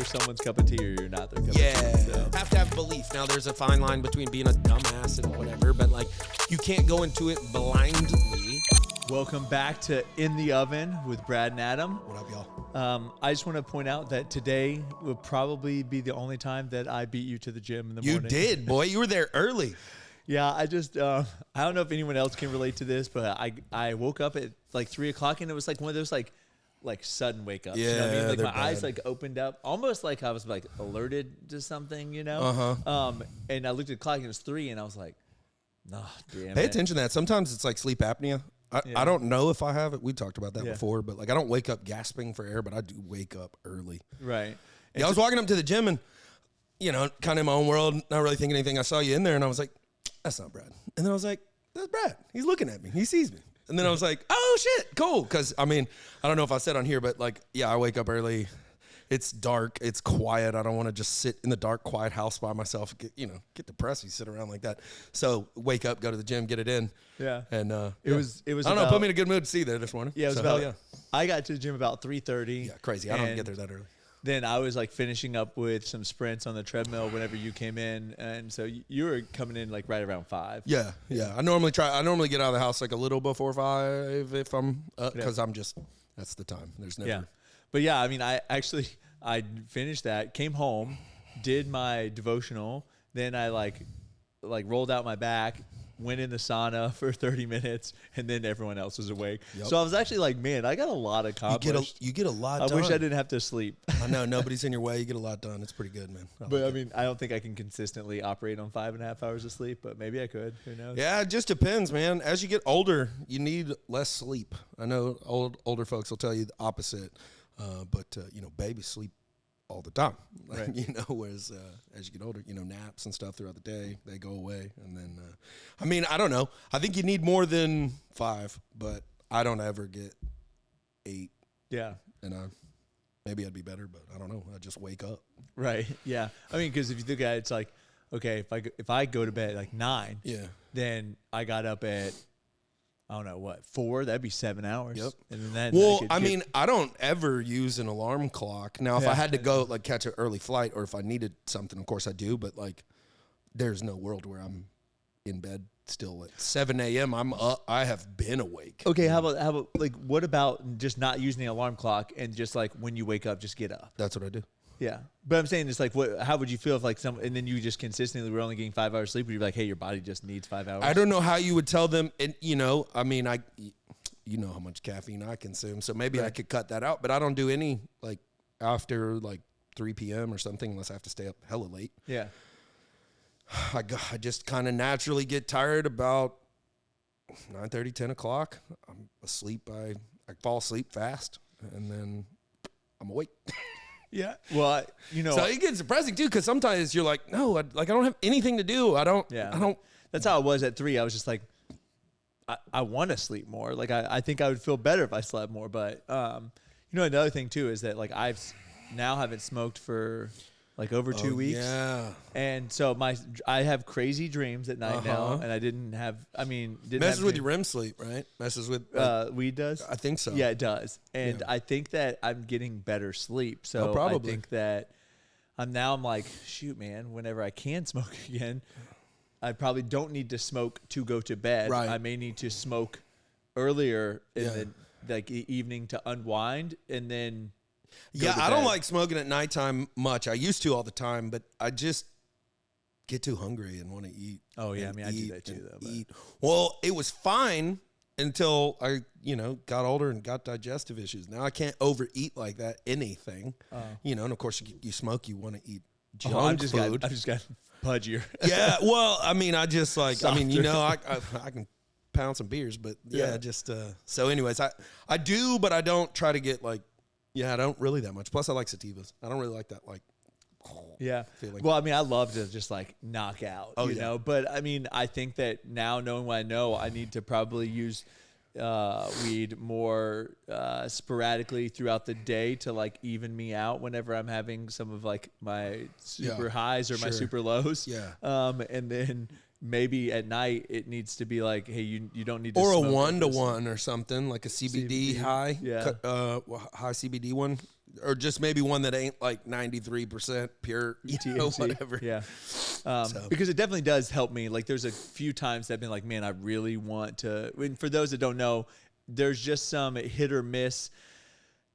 you're someone's cup of tea or you're not their cup of tea. Yeah, So. have to have belief. Now, there's a fine line between being a dumbass and whatever, but like, you can't go into it blindly. Welcome back to In the Oven with Brad and Adam. What up, y'all? I just want to point out that today will probably be the only time that I beat you to the gym in the You morning. did, boy. You were there early. Yeah, I just, I don't know if anyone else can relate to this, but I woke up at like 3 o'clock and it was like one of those like sudden wake ups. Yeah, you know what I mean? Like they're my eyes bad. like opened up, almost like I was like alerted to something, you know? Uh-huh. And I looked at the clock and it was 3 and I was like, nah, damn Pay it. attention to that. Sometimes it's like sleep apnea. I don't know if I have it. We talked about that before, but like I don't wake up gasping for air, but I do wake up early. Right. Yeah, I was walking up to the gym and, you know, kind of in my own world, not really thinking anything. I saw you in there and I was like, that's not Brad. And then I was like, that's Brad. He's looking at me. He sees me. And then I was like, oh shit, cool. Because I mean, I don't know if I said on here, but like, yeah, I wake up early. It's dark. It's quiet. I don't want to just sit in the dark, quiet house by myself. Get depressed. You sit around like that. So wake up, go to the gym, get it in. Yeah. And It was. I don't know. Put me in a good mood to see you there this morning. Yeah, it was So, about. hell I got to the gym about 3:30. yeah, crazy. I don't get there that early. Then I was like finishing up with some sprints on the treadmill whenever you came in, and so you were coming in like right around 5. Yeah. I normally get out of the house like a little before 5 if I'm because I'm just that's the time. There's never. Yeah, but yeah, I mean, I finished that, came home, did my devotional, then I like rolled out my back, went in the sauna for 30 minutes, and then everyone else was awake. Yep. So I was actually like, man, I got a lot accomplished. You get a lot I done. wish I didn't have to sleep. I know nobody's in your way. You get a lot done. It's pretty good, man. But I mean, I don't think I can consistently operate on 5.5 hours of sleep, but maybe I could. Who knows? Yeah, it just depends, man. As you get older, you need less sleep. I know older folks will tell you the opposite, but babies sleep all the time. Right. Whereas as you get older, naps and stuff throughout the day, they go away. And then, I mean, I don't know. I think you need more than 5, but I don't ever get 8. Yeah. And maybe I'd be better, but I don't know. I just wake up. Right. Yeah. I mean, because if you think at it, it's like, okay, if I go to bed at like 9, Yeah. then I got up at, I don't know what, 4. That'd be 7 hours. Yep. And then I don't ever use an alarm clock. Now, if I had to go like catch an early flight, or if I needed something, of course I do. But like, there's no world where I'm in bed still at 7 a.m. I'm up. I have been awake. Okay. How about like, what about just not using the alarm clock and just like when you wake up, just get up? That's what I do. Yeah. But I'm saying it's like, how would you feel if like and then you just consistently were only getting 5 hours sleep? Would you be like, hey, your body just needs 5 hours? I don't know how you would tell them. And I mean, you know how much caffeine I consume, so maybe I could cut that out. But I don't do any like after like 3 p.m. or something unless I have to stay up hella late. Yeah. I just kind of naturally get tired about 9:30, 10 o'clock. I'm asleep. I fall asleep fast, and then I'm awake. Yeah. Well, So it gets depressing too, because sometimes you're like, no, I don't have anything to do. I don't. That's how it was at 3. I was just like, I want to sleep more. Like I think I would feel better if I slept more. But another thing too is that like haven't smoked for like over 2 weeks. Yeah. And so I have crazy dreams at night now, and I didn't have. Messes with your REM sleep, right? Messes with weed does. I think so. Yeah, it does. And I think that I'm getting better sleep. So probably. I think that I'm like, shoot, man. Whenever I can smoke again, I probably don't need to smoke to go to bed. Right. I may need to smoke earlier in the evening to unwind, and then. Yeah, I don't like smoking at nighttime much. I used to all the time, but I just get too hungry and want to eat. Oh yeah, I mean I do that too though. Eat. Well, it was fine until I, got older and got digestive issues. Now I can't overeat like that. Anything, and of course you smoke, you want to eat junk food. I've just got pudgier. Yeah, well, I mean, I just like, Softer. I can pound some beers, but just so. Anyways, I do, but I don't try to get like. Yeah, I don't really that much. Plus, I like sativas. I don't really like that, like, feeling. Well, I mean, I love to just, like, knock out, you know? But, I mean, I think that now, knowing what I know, I need to probably use weed more sporadically throughout the day to, like, even me out whenever I'm having some of, like, my super highs or my super lows. Yeah. And then maybe at night it needs to be like, hey, you don't need to or smoke a 1-to-1 or something, like a CBD high, yeah, high CBD one. or just maybe one that ain't like 93% pure, whatever. Yeah. Because it definitely does help me. Like there's a few times that I've been like, man, I really want to. And for those that don't know, there's just some hit or miss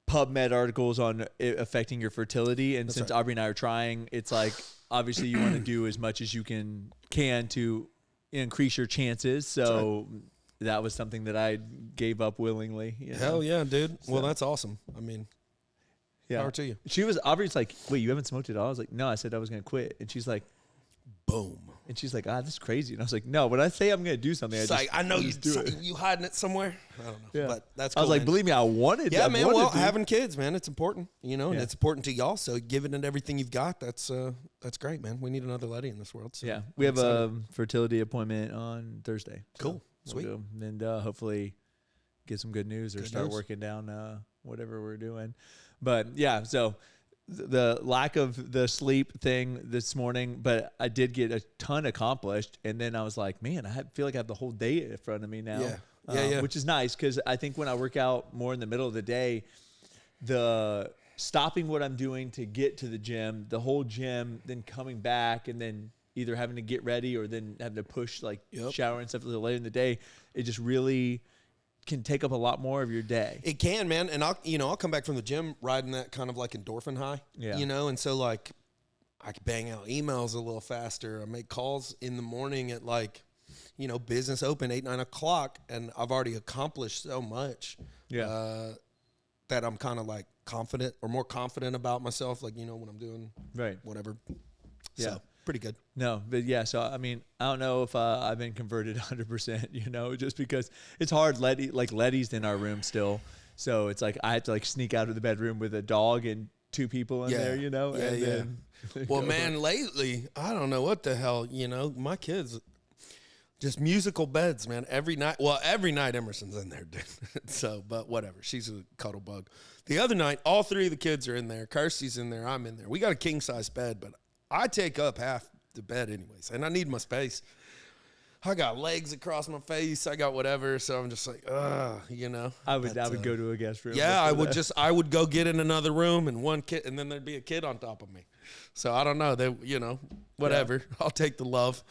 PubMed articles on it affecting your fertility. And since Aubrey and I are trying, it's like obviously you want to do as much as you can to increase your chances. So that was something that I gave up willingly. Hell yeah, dude. So, well, that's awesome. I mean, power to you. Aubrey's like, wait, you haven't smoked at all? I was like, no, I said I was going to quit. And she's like, boom. And she's like, this is crazy. And I was like, no, when I say I'm going to do something, I know you do it. You hiding it somewhere? I don't know. Yeah. But that's cool. I was like, believe me, I wanted Yeah, man. Well, having kids, man, it's important, and it's important to y'all. So giving it everything you've got, that's great, man. We need another Letty in this world. So yeah. We have a fertility appointment on Thursday. Cool. Sweet. We'll go and hopefully get some good news or start working down whatever we're doing. But yeah, so the lack of the sleep thing this morning, but I did get a ton accomplished. And then I was like, man, I feel like I have the whole day in front of me now. Yeah. Which is nice because I think when I work out more in the middle of the day, the stopping what I'm doing to get to the gym, the whole gym, then coming back and then either having to get ready or then having to push shower and stuff a little later in the day, it just really can take up a lot more of your day. It can, man. And I'll come back from the gym riding that kind of like endorphin high, and so like I can bang out emails a little faster. I make calls in the morning at like, business open 8, 9 o'clock. And I've already accomplished so much that I'm kind of like confident or more confident about myself. Like, when I'm doing whatever. Yeah. So pretty good. No, but yeah, so I mean, I don't know if I've been converted 100%, just because it's hard. Letty's in our room still, so it's like I had to like sneak out of the bedroom with a dog and 2 people in there, Then well, man, lately I don't know what the hell, my kids just musical beds, man. Every night Emerson's in there, dude. So, but whatever. She's a cuddle bug. The other night, all 3 of the kids are in there. Kirsty's in there. I'm in there. We got a king size bed, but I take up half the bed anyways, and I need my space. I got legs across my face. I got whatever, so I'm just like, I would go to a guest room. Yeah, I would go get in another room and one kid, and then there'd be a kid on top of me. So I don't know. Whatever. Yeah. I'll take the love.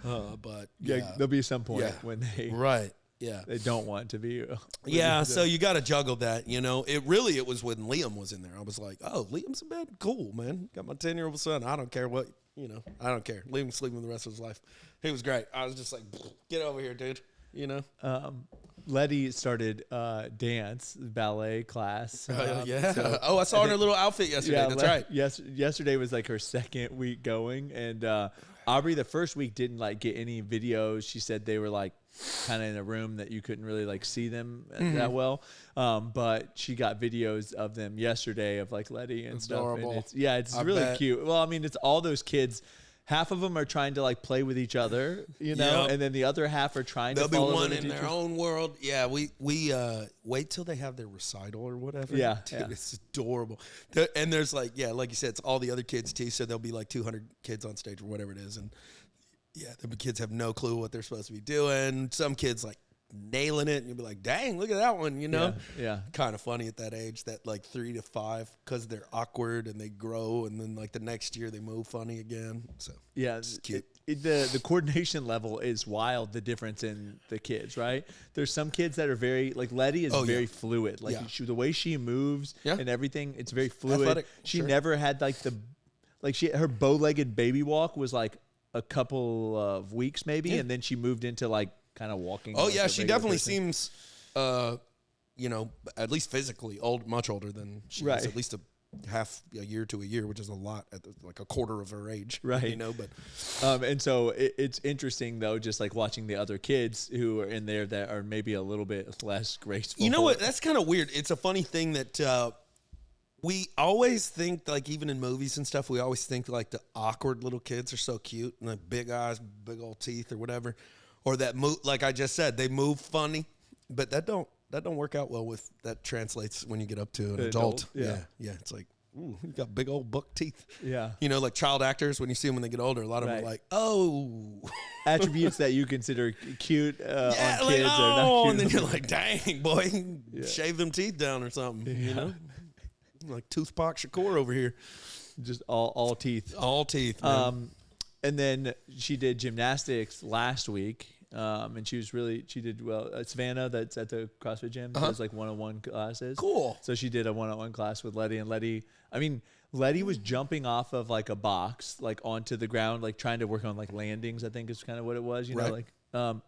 But there'll be some point when they they don't want to be. So you got to juggle that. It was when Liam was in there. I was like, oh, Liam's in bed, cool, man. Got my 10-year-old son. I don't care what I don't care. Leave him sleeping the rest of his life. He was great. I was just like, get over here, dude. Letty started dance ballet class. So, I saw her in her little outfit yesterday. Yeah, that's right. Yesterday was like her second week going, and Aubrey the first week didn't like get any videos. She said they were like kind of in a room that you couldn't really like see them that well. But she got videos of them yesterday of like Letty and stuff. Adorable. And it's really cute. Well, I mean, it's all those kids. Half of them are trying to like play with each other, and then the other half are trying to follow They'll be one in their own world. Yeah, we wait till they have their recital or whatever. Yeah, dude, it's adorable. And there's like you said, it's all the other kids too. So there'll be like 200 kids on stage or whatever it is, and the kids have no clue what they're supposed to be doing. Some kids like nailing it, and you'll be like, dang, look at that one, Yeah. Kind of funny at that age, that like 3 to 5, because they're awkward and they grow, and then like the next year they move funny again. So it's cute. The coordination level is wild, the difference in the kids, right? There's some kids that are very, like Letty is very fluid. Like the way she moves and everything, it's very fluid. Athletic, she never had like her bow-legged baby walk was like a couple of weeks maybe, and then she moved into like kind of walking. Oh yeah, she definitely seems, at least physically much older than she is. At least a year to a year, which is a lot at like a quarter of her age, right? But and so it's interesting though, just like watching the other kids who are in there that are maybe a little bit less graceful. You know what? That's kind of weird. It's a funny thing that we always think, like even in movies and stuff, we always think like the awkward little kids are so cute and like big eyes, big old teeth or whatever. Or that move, like I just said, they move funny, but that don't work out well with that. Translates when you get up to an adult. Yeah. It's like, ooh, you got big old buck teeth. Yeah, like child actors when you see them when they get older, a lot of them are like, oh, attributes that you consider cute on kids like, are not cute. And then you're like, dang boy, shave them teeth down or something. like Toothpaste Shakur over here. Just all teeth. All teeth, man. And then she did gymnastics last week. And she did well. Savannah, that's at the CrossFit gym, does like one-on-one classes. Cool. So she did a one-on-one class with Letty, and Letty was jumping off of like a box, like onto the ground, like trying to work on like landings, I think is kind of what it was, you know, like,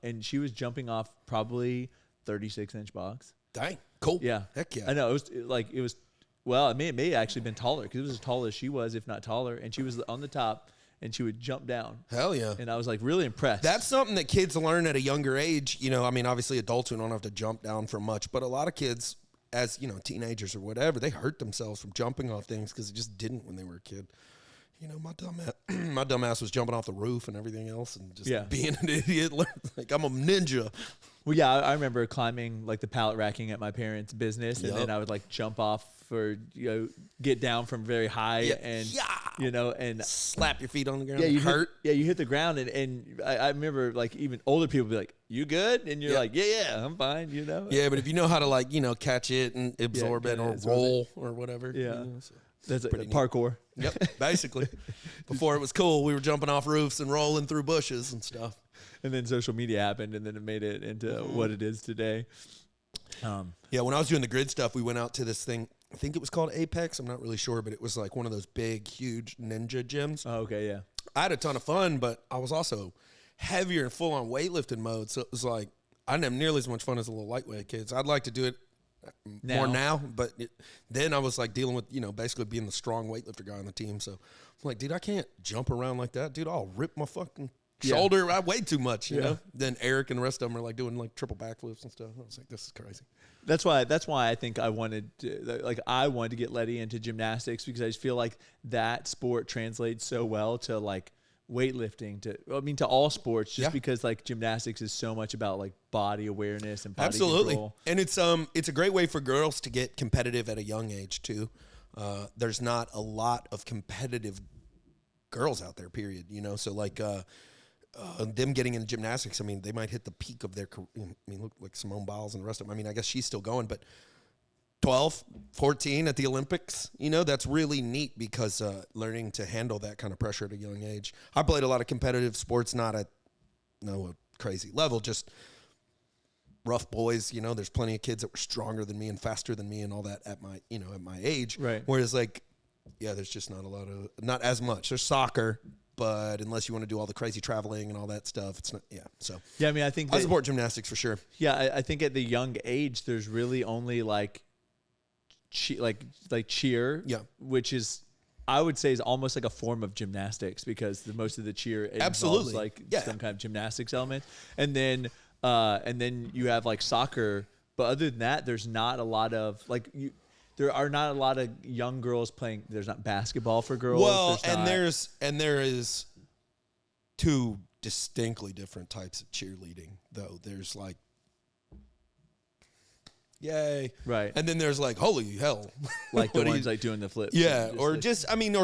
and she was jumping off probably 36-inch box. Dang. Cool. Yeah. Heck yeah. I know. It may have actually been taller because it was as tall as she was, if not taller. And she was on the top and she would jump down. Hell yeah. And I was like really impressed. That's something that kids learn at a younger age. You know, I mean, obviously adults who don't have to jump down for much, but a lot of kids, as you know, teenagers or whatever, they hurt themselves from jumping off things because they just didn't when they were a kid. You know, my dumb ass was jumping off the roof and everything else and just being an idiot. Like, I'm a ninja. Well, yeah, I remember climbing like the pallet racking at my parents' business, and then I would like jump off or get down from very high and and slap your feet on the ground. Yeah, you hit the ground, and I remember like even older people be like, "You good?" And you're like, "Yeah, I'm fine," you know. Yeah, but if you know how to catch it and absorb it or roll or whatever, that's pretty parkour. Yep, basically. Before it was cool, we were jumping off roofs and rolling through bushes and stuff. And then social media happened, and then it made it into what it is today. When I was doing the grid stuff, we went out to this thing. I think it was called Apex. I'm not really sure, but it was like one of those big, huge ninja gyms. Oh, okay, yeah. I had a ton of fun, but I was also heavier and full on weightlifting mode. So it was like I didn't have nearly as much fun as the little lightweight kids. I'd like to do it more now, but then I was like dealing with, basically being the strong weightlifter guy on the team. So I'm like, dude, I can't jump around like that. Dude, I'll rip my fucking shoulder. I weigh too much, you know? Then Eric and the rest of them are like doing like triple backflips and stuff. I was like, this is crazy. That's why I think I wanted to get Letty into gymnastics, because I just feel like that sport translates so well to like weightlifting, to all sports, just because like gymnastics is so much about like body awareness and body control. And it's a great way for girls to get competitive at a young age too. There's not a lot of competitive girls out there, period, so like them getting into gymnastics, I mean, they might hit the peak of their career. I mean, look like Simone Biles and the rest of them. I mean, I guess she's still going, but 12, 14 at the Olympics, that's really neat, because learning to handle that kind of pressure at a young age. I played a lot of competitive sports, not at a crazy level, just rough boys. There's plenty of kids that were stronger than me and faster than me and all that at my age. Right. Whereas like, there's just not as much. There's soccer, but unless you want to do all the crazy traveling and all that stuff, it's not. So I mean, I think I support gymnastics for sure. Yeah, I think at the young age, there's really only like cheer, which is, I would say, is almost like a form of gymnastics, because most of the cheer involves like some kind of gymnastics element, and then you have like soccer. But other than that, there's not a lot of there are not a lot of young girls playing. There's not basketball for girls. Well, there is two distinctly different types of cheerleading, though. There's like, yay, right, and then there's like, holy hell, like the ones like doing the flips. Yeah, or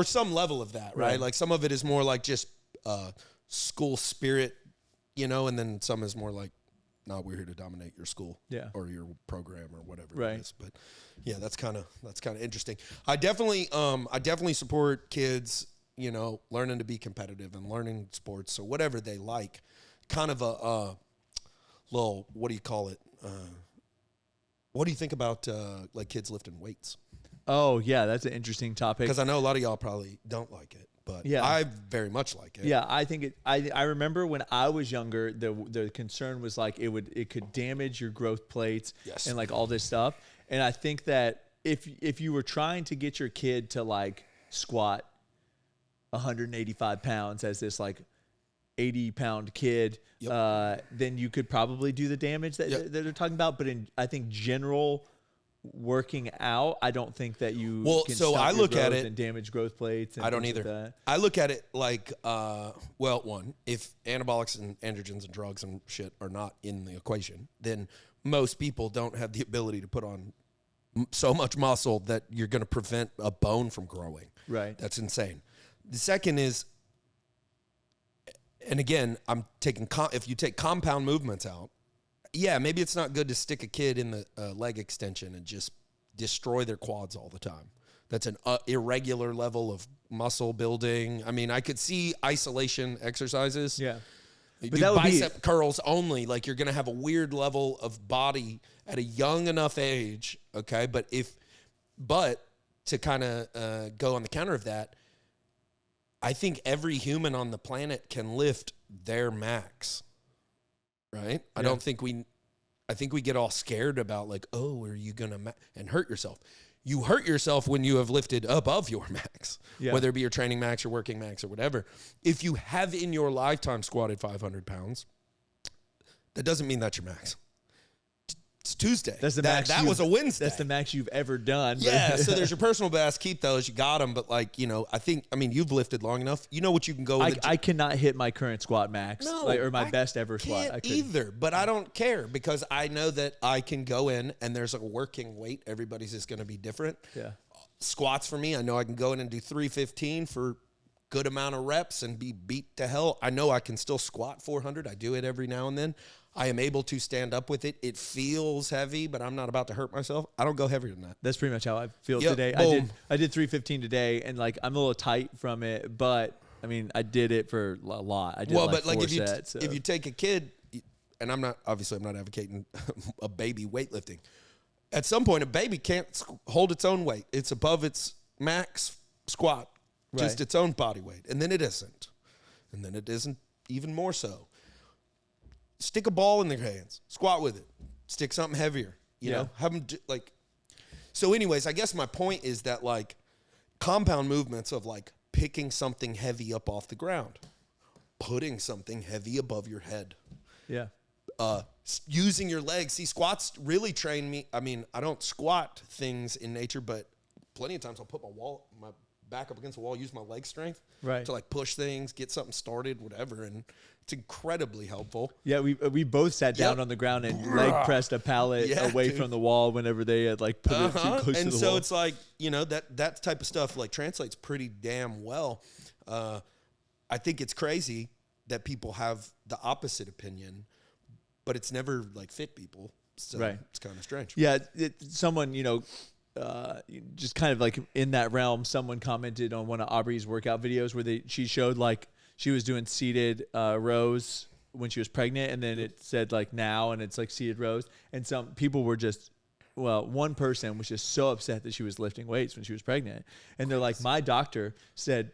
some level of that, right? Like some of it is more like just school spirit, and then some is more like, no, we're here to dominate your school, or your program or whatever it is. But that's kind of interesting. I definitely support kids, learning to be competitive and learning sports, so whatever they like. Kind of a little, what do you call it? What do you think about like kids lifting weights? Oh yeah, that's an interesting topic, because I know a lot of y'all probably don't like it. But I very much like it. Yeah, I think I remember when I was younger, the concern was like it could damage your growth plates and like all this stuff. And I think that if you were trying to get your kid to like squat 185 pounds as this like 80-pound kid, then you could probably do the damage that they're talking about. But I think general working out, I don't think that you can so stop I your look at growth it and damage growth plates. And I don't either. Like that. I look at it like, one, if anabolics and androgens and drugs and shit are not in the equation, then most people don't have the ability to put on so much muscle that you're going to prevent a bone from growing. Right. That's insane. The second is, and again, I'm taking if you take compound movements out, maybe it's not good to stick a kid in the leg extension and just destroy their quads all the time. that's an irregular level of muscle building. I mean, I could see isolation exercises. Yeah. You But do that would bicep curls only. Like, you're going to have a weird level of body at a young enough age, okay? But to kind of go on the counter of that, I think every human on the planet can lift their max, right? Yeah. I think we get all scared about like, oh, are you going to and hurt yourself? You hurt yourself when you have lifted above your max, whether it be your training max or working max or whatever. If you have in your lifetime squatted 500 pounds, that doesn't mean that's your max. It's Tuesday. That's the max. That was a Wednesday. That's the max you've ever done. Yeah, so there's your personal best. Keep those. You got them. But, like, you know, I mean, you've lifted long enough. You know what you can go with. I cannot hit my current squat max or my best ever squat. I can't either, but I don't care because I know that I can go in and there's a working weight. Everybody's is going to be different. Yeah. Squats for me, I know I can go in and do 315 for good amount of reps and be beat to hell. I know I can still squat 400. I do it every now and then. I am able to stand up with it. It feels heavy, but I'm not about to hurt myself. I don't go heavier than that. That's pretty much how I feel today. Boom. I did 315 today, and like I'm a little tight from it, but I mean I did it for a lot. I did but like 4 if you sets. if you take a kid, and I'm not advocating a baby weightlifting. At some point, a baby can't hold its own weight. It's above its max squat, just its own body weight, and then it isn't, and then it isn't even more so. Stick a ball in their hands, squat with it, stick something heavier, you know, have them like, so anyways, I guess my point is that like compound movements of like picking something heavy up off the ground, putting something heavy above your head. Yeah. Using your legs. See, squats really train me. I mean, I don't squat things in nature, but plenty of times I'll put my back up against the wall, use my leg strength to like push things, get something started, whatever. And it's incredibly helpful. Yeah, we both sat down on the ground and leg pressed a pallet away from the wall whenever they had like put it too close to the wall. And so it's like, you know, that type of stuff like translates pretty damn well. I think it's crazy that people have the opposite opinion, but it's never like fit people. So it's kind of strange. Yeah, someone, you know, just kind of like in that realm, someone commented on one of Aubrey's workout videos where she showed like she was doing seated rows when she was pregnant, and then it said like now, and it's like seated rows, and some people were just, well, one person was just so upset that she was lifting weights when she was pregnant, and they're like, my doctor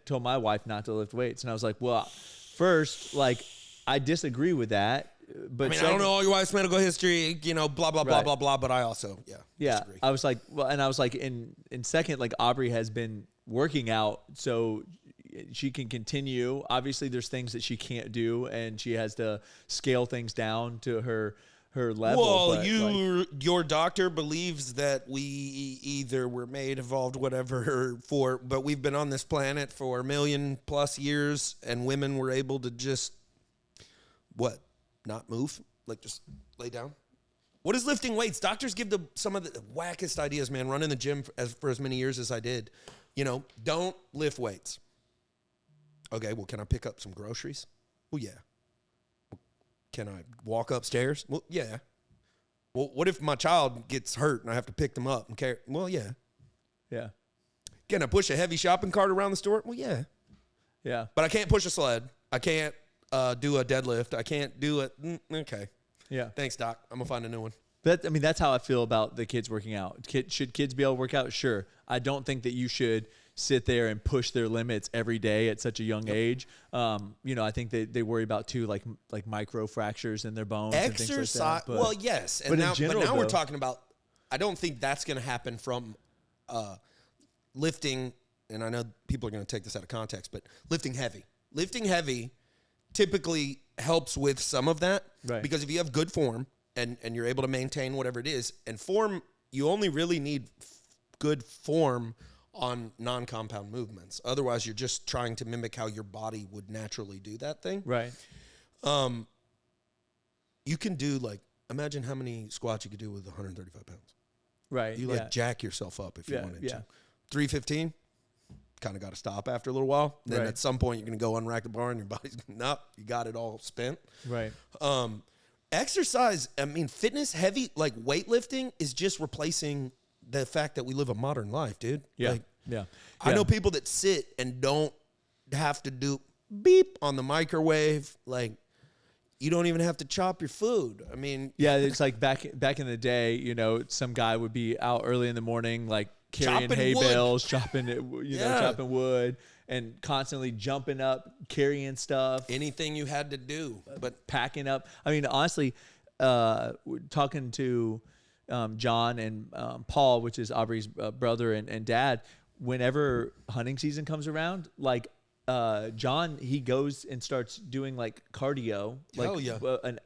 told my wife not to lift weights, and I was like, well, first, like, I disagree with that. But I mean, I don't know all your wife's medical history, you know, blah, blah, blah, blah, blah, but I also, disagree. I was like, well, and I was like, in second, like Aubrey has been working out, so she can continue. Obviously, there's things that she can't do, and she has to scale things down to her level. Well, your doctor believes that we either were made, evolved, whatever, but we've been on this planet for 1 million plus years, and women were able to just, not move, like just lay down. What is lifting weights? Doctors give some of the wackest ideas, man. Run in the gym for as many years as I did. You know, don't lift weights. Okay, well, can I pick up some groceries? Well, yeah. Can I walk upstairs? Well, yeah. Well, what if my child gets hurt and I have to pick them up and carry? Well, yeah. Yeah. Can I push a heavy shopping cart around the store? Well, yeah. Yeah. But I can't push a sled. I can't do a deadlift. I can't do it. Okay. Yeah. Thanks, Doc. I'm going to find a new one. That's how I feel about the kids working out. Should kids be able to work out? Sure. I don't think that you should sit there and push their limits every day at such a young age. You know, I think they worry about too, like micro fractures in their bones. Exercise. And things like that, well, yes. And but now we're talking about, I don't think that's going to happen from lifting, and I know people are going to take this out of context, but lifting heavy. Lifting heavy typically helps with some of that, because if you have good form and you're able to maintain whatever it is, and form, you only really need good form on non-compound movements. Otherwise, you're just trying to mimic how your body would naturally do that thing. Right. You can do, like, imagine how many squats you could do with 135 pounds. Right. You jack yourself up if you wanted to. 315. Kind of got to stop after a little while. Then at some point, you're going to go unrack the bar and your body's going to, nope, you got it all spent. Right. Exercise, I mean, fitness, heavy, like weightlifting is just replacing the fact that we live a modern life, dude. Yeah. Like, Yeah. I know people that sit and don't have to do beep on the microwave. Like, you don't even have to chop your food. I mean, yeah, it's like back in the day, you know, some guy would be out early in the morning, like carrying hay bales, chopping it, chopping wood, and constantly jumping up, carrying stuff. Anything you had to do, but packing up. I mean, honestly, talking to John and Paul, which is Aubrey's brother and dad, whenever hunting season comes around, like John, he goes and starts doing like cardio, like,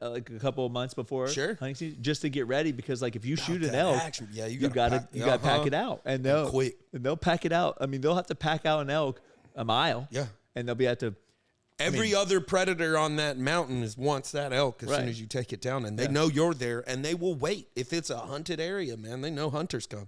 like a couple of months before hunting season, just to get ready, because like if you shoot an elk, you gotta pack it out, and they'll pack it out. I mean, they'll have to pack out an elk a mile, and they'll be at the. Every other predator on that mountain wants that elk as soon as you take it down, and they know you're there, and they will wait. If it's a hunted area, man, they know hunters come.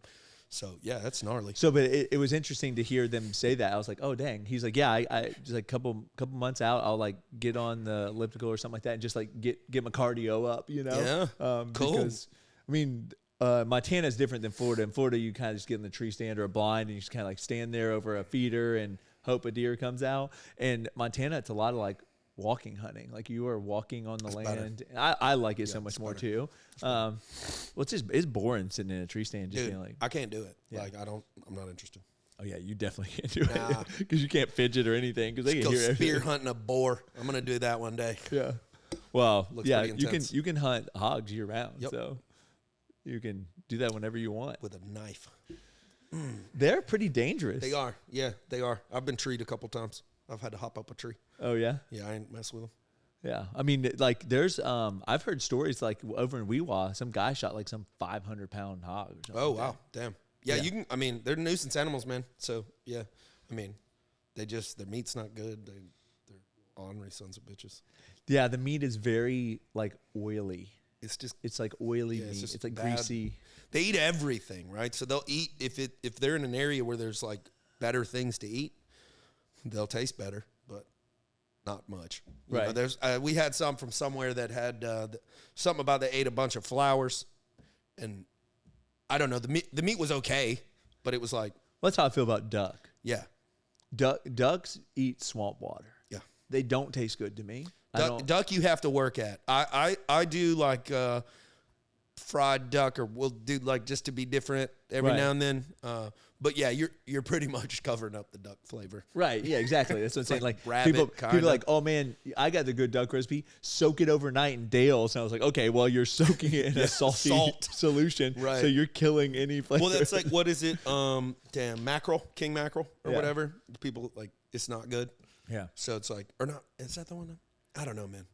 So, yeah, that's gnarly. So, but it was interesting to hear them say that. I was like, oh, dang. He's like, yeah, I just like couple months out, I'll like get on the elliptical or something like that and just like get my cardio up, you know? Yeah, cool. Because, I mean, Montana is different than Florida. In Florida, you kind of just get in the tree stand or a blind, and you just kind of like stand there over a feeder and hope a deer comes out. And Montana, it's a lot of like walking hunting. Like you are walking on the land. I like it so much more too. Well, it's boring sitting in a tree stand. Just being like, I can't do it. Yeah. Like I'm not interested. Oh yeah, you definitely can't do it because you can't fidget or anything because they can hear everything. Spear hunting a boar. I'm gonna do that one day. Yeah. Well, you can hunt hogs year round. Yep. So you can do that whenever you want with a knife. They're pretty dangerous. They are. Yeah, they are. I've been treed a couple times. I've had to hop up a tree. Oh yeah. Yeah, I ain't mess with them. Yeah, I mean, like there's I've heard stories like over in Weewa, some guy shot like some 500-pound hog. Or something. Oh wow, damn. Yeah, you can. I mean, they're nuisance animals, man. So yeah, I mean, their meat's not good. They're ornery sons of bitches. Yeah, the meat is very like oily. It's like oily meat. It's like bad. Greasy. They eat everything, right? So they'll eat if they're in an area where there's like better things to eat, they'll taste better, but not much. Right. You know, there's we had some from somewhere that had something about they ate a bunch of flowers, and I don't know, the meat was okay, but it was like. That's how I feel about duck. Yeah. Ducks eat swamp water. Yeah. They don't taste good to me. Duck you have to work at. I do like fried duck, or we'll do like just to be different every now and then. But yeah, you're pretty much covering up the duck flavor. Right. Yeah, exactly. That's what I'm saying. Like rabbit, people are like, oh man, I got the good duck recipe. Soak it overnight in Dale's. And I was like, okay, well, you're soaking it in a salty solution. Right. So you're killing any flavor. Well, that's like, what is it? Mackerel, king mackerel or whatever. People like, it's not good. Yeah. So it's like, or not. Is that the one? I don't know, man.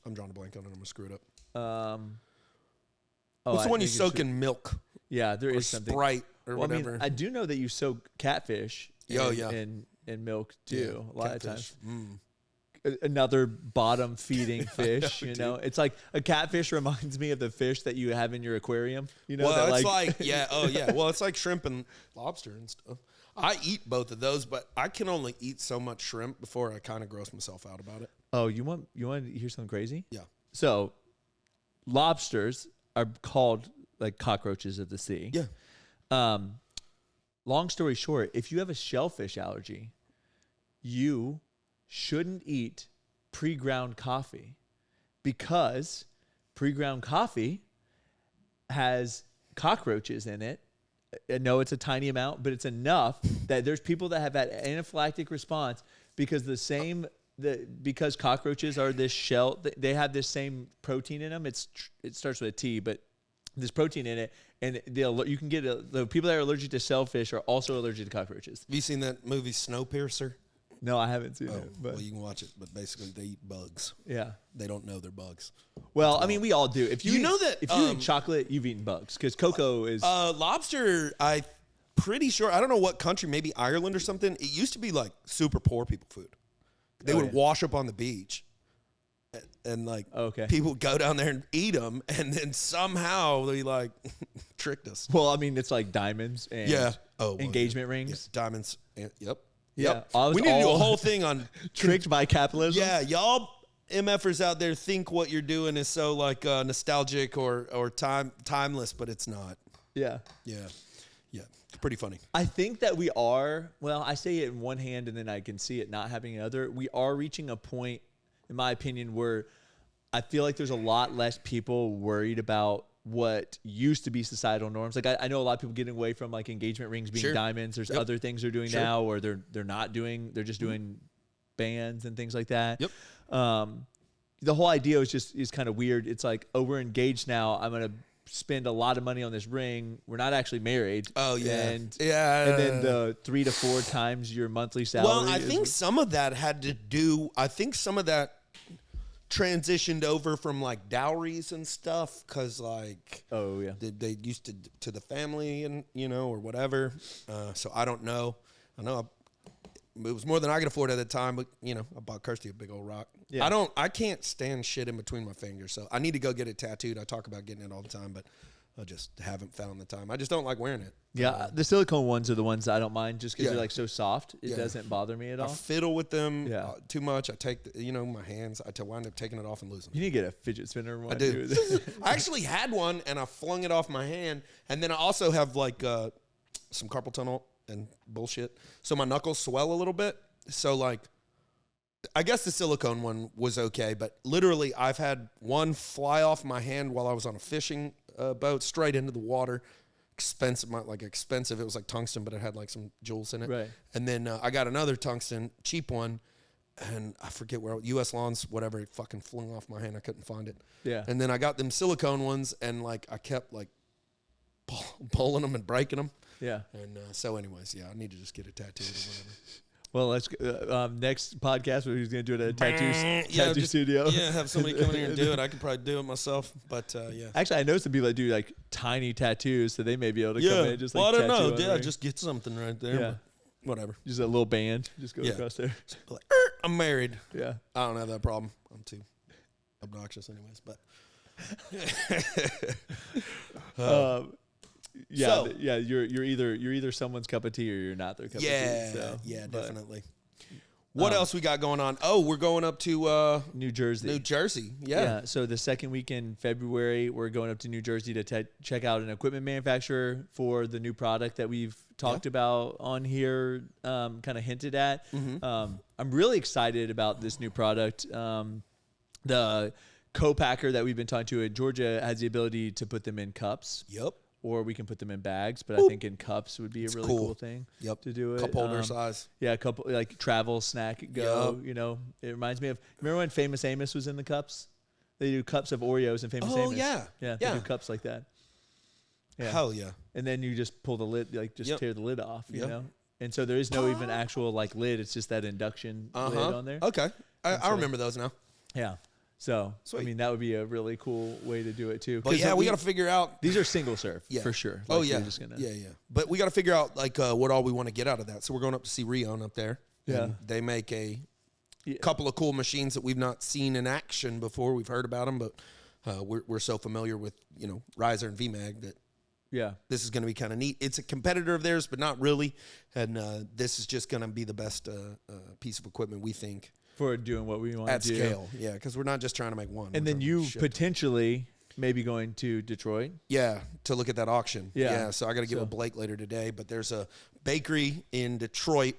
I'm drawing a blank on it. I'm going to screw it up. What's the one you soak in milk? Yeah, there is something. Sprite or whatever. I mean, I do know that you soak catfish in milk too. A lot catfish. Of times. Another bottom feeding fish, you know. It's like a catfish reminds me of the fish that you have in your aquarium. You know, well, it's like well, it's like shrimp and lobster and stuff. I eat both of those, but I can only eat so much shrimp before I kind of gross myself out about it. Oh, you want to hear something crazy? Yeah. So, lobsters are called like cockroaches of the sea. Yeah. Long story short, if you have a shellfish allergy, you shouldn't eat pre-ground coffee, because pre-ground coffee has cockroaches in it. I know it's a tiny amount, but it's enough that there's people that have that anaphylactic response because because cockroaches are this shell, they have this same protein in them. It starts with a T, but there's protein in it, and you can get the people that are allergic to shellfish are also allergic to cockroaches. Have you seen that movie Snowpiercer? No, I haven't seen it. But. Well, you can watch it, but basically they eat bugs. Yeah. They don't know they're bugs. Well, I mean, we all do. If you know that if you eat chocolate, you've eaten bugs, because cocoa is lobster. I'm pretty sure. I don't know what country, maybe Ireland or something. It used to be like super poor people food. They would wash up on the beach, and like people would go down there and eat them, and then somehow they like tricked us. Well, I mean, it's like diamonds and engagement rings. Yeah, diamonds. And, yep. Yeah, we need to do a whole thing on tricked by capitalism. Yeah, y'all MFers out there think what you're doing is so like nostalgic or timeless, but it's not. Yeah. Yeah. Yeah. pretty funny. I think that we are, well, I say it in one hand and then I can see it not having another. We are reaching a point, in my opinion, where I feel like there's a lot less people worried about what used to be societal norms. Like I know a lot of people getting away from like engagement rings being diamonds. There's other things they're doing now, or they're not doing. They're just doing bands and things like that. Yep. The whole idea is kind of weird. It's like, oh, we're engaged now. I'm gonna spend a lot of money on this ring. We're not actually married. Oh yeah, and then the 3 to 4 times your monthly salary. Well, I think some of that had to do. I think some of that transitioned over from like dowries and stuff, because like they used to the family and or whatever. So I don't know. I know it was more than I could afford at the time, but I bought Kirsty a big old rock. Yeah. I can't stand shit in between my fingers, so I need to go get it tattooed. I talk about getting it all the time, but I just haven't found the time. I just don't like wearing it. Yeah, the silicone ones are the ones I don't mind, just because they're like so soft. It doesn't bother me at all. I fiddle with them too much. I take my hands. I wind up taking it off and losing them. You need to get a fidget spinner one. I do. I actually had one and I flung it off my hand, and then I also have like some carpal tunnel and bullshit, so my knuckles swell a little bit. So like, I guess the silicone one was okay, but literally I've had one fly off my hand while I was on a fishing boat straight into the water. Expensive. It was like tungsten, but it had like some jewels in it. Right. And then I got another tungsten cheap one, and I forget where, U.S. Lawns, whatever, it fucking flung off my hand. I couldn't find it. Yeah. And then I got them silicone ones, and like I kept like pulling them and breaking them. Yeah. And so anyways, I need to just get a tattoo or whatever. Well, let's next podcast we're going to do it at a tattoo studio. Yeah, have somebody come in here and do it. I could probably do it myself, but yeah. Actually, I know some people that do like tiny tattoos, so they may be able to come in and just like. Well, I don't know. Yeah, just get something right there. Yeah. Whatever. Just a little band. Just go across there. Like, I'm married. Yeah. I don't have that problem. I'm too obnoxious, anyways. But. You're either someone's cup of tea or you're not their cup of tea. So, definitely. What else we got going on? Oh, we're going up to New Jersey. New Jersey, yeah. So the second week in February, we're going up to New Jersey to check out an equipment manufacturer for the new product that we've talked about on here, kind of hinted at. Mm-hmm. I'm really excited about this new product. The co-packer that we've been talking to in Georgia has the ability to put them in cups. Yep. Or we can put them in bags, but I think in cups would be a really cool thing to do it. Cup holder size. Yeah, a couple like travel snack go. Yep. It reminds me of, remember when Famous Amos was in the cups? They do cups of Oreos and Famous Amos. Yeah. They do cups like that. Yeah. Hell yeah. And then you just pull the lid, like tear the lid off, you know? And so there is no even actual like lid. It's just that induction lid on there. Okay. I remember those now. Yeah. So, sweet. I mean, that would be a really cool way to do it, too. But we got to figure out. These are single serve, for sure. Like just gonna, But we got to figure out, like, what all we want to get out of that. So we're going up to see Rion up there. Yeah. They make a couple of cool machines that we've not seen in action before. We've heard about them, but we're so familiar with, Riser and VMAG that this is going to be kind of neat. It's a competitor of theirs, but not really. And this is just going to be the best piece of equipment, we think. For doing what we want to do. At scale, because we're not just trying to make one. And then you potentially maybe going to Detroit. Yeah, to look at that auction. Yeah, so I got to get with Blake later today. But there's a bakery in Detroit,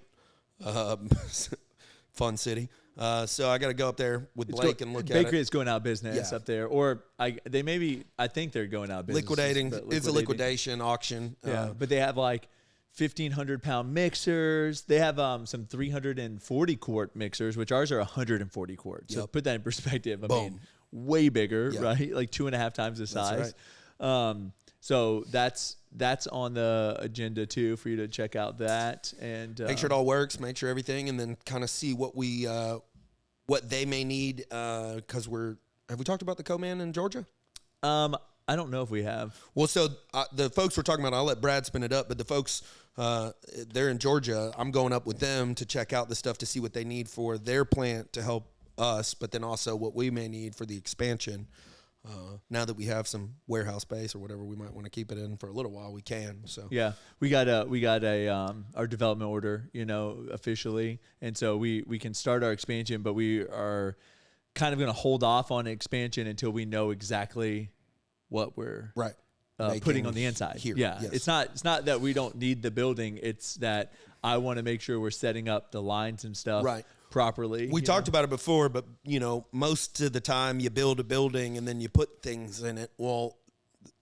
fun city. So I got to go up there with Blake and look at it. Bakery is going out of business up there. Or I think they're going out of business. Liquidating. It's a liquidation auction. Yeah, but they have like 1,500-pound mixers. They have some 340-quart mixers, which ours are 140 quart. So put that in perspective. I mean, way bigger, right? Like 2.5 times the size. Right. So that's on the agenda too for you to check out that and make sure it all works, make sure everything, and then kind of see what they may need because have we talked about the co-man in Georgia? I don't know if we have. Well, so the folks we're talking about, I'll let Brad spin it up, but the folks, they're in Georgia. I'm going up with them to check out the stuff to see what they need for their plant to help us, but then also what we may need for the expansion. Now that we have some warehouse space or whatever we might want to keep it in for a little while, we can. So yeah, we got our development order, officially, and so we can start our expansion, but we are kind of going to hold off on expansion until we know exactly what we're putting on the inside. Here. Yeah, Yes. it's not that we don't need the building. It's that I want to make sure we're setting up the lines and stuff properly. We talked about it before, but most of the time you build a building and then you put things in it. Well,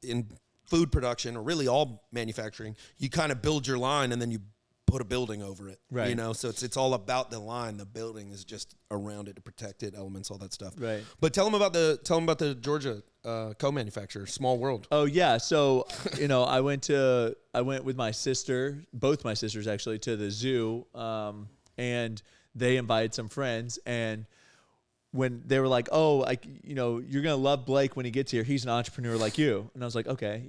in food production or really all manufacturing, you kind of build your line and then you put a building over it. Right. So it's all about the line. The building is just around it to protect it, elements, all that stuff. Right. But tell them about the Georgia co-manufacturer, Small World. Oh yeah, so I went with my sister, both my sisters actually, to the zoo, and they invited some friends, and when they were like, "Oh, you're gonna love Blake when he gets here. He's an entrepreneur like you," and I was like, "Okay,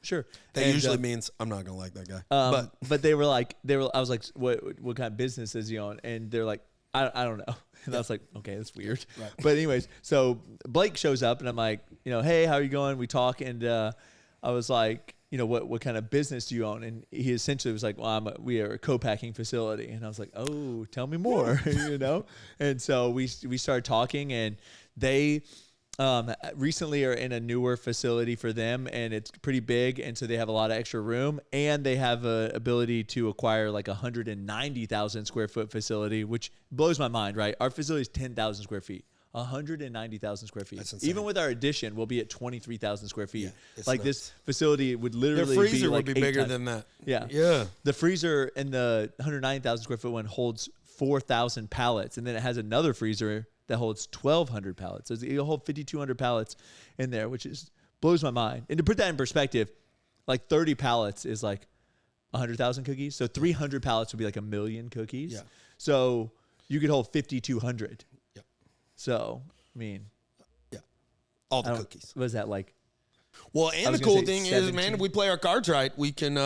sure." That usually means I'm not gonna like that guy. But they were like, I was like, "What kind of business is he on?" And they're like, I don't know. And I was like, okay, that's weird. Right. But anyways, so Blake shows up and I'm like, hey, how are you going? We talk. And I was like, what kind of business do you own? And he essentially was like, well, we are a co-packing facility. And I was like, oh, tell me more, And so we started talking, and they recently are in a newer facility for them, and it's pretty big, and so they have a lot of extra room, and they have a ability to acquire like 190,000 square foot facility, which blows my mind, right? Our facility is 10,000 square feet. 190,000 square feet. Even with our addition, we'll be at 23,000 square feet. Yeah, like nuts. This facility would literally Their freezer be like would be bigger than that. Yeah. Yeah. The freezer in the 190,000 square foot one holds 4,000 pallets, and then it has another freezer that holds 1,200 pallets. So it'll hold 5,200 pallets in there, which blows my mind. And to put that in perspective, like 30 pallets is like 100,000 cookies. So 300 pallets would be like 1,000,000 cookies. Yeah. So you could hold 5,200. Yeah. So, I mean. Yeah. All the cookies. What is that like? Well, and the cool thing is, man, if we play our cards right, we can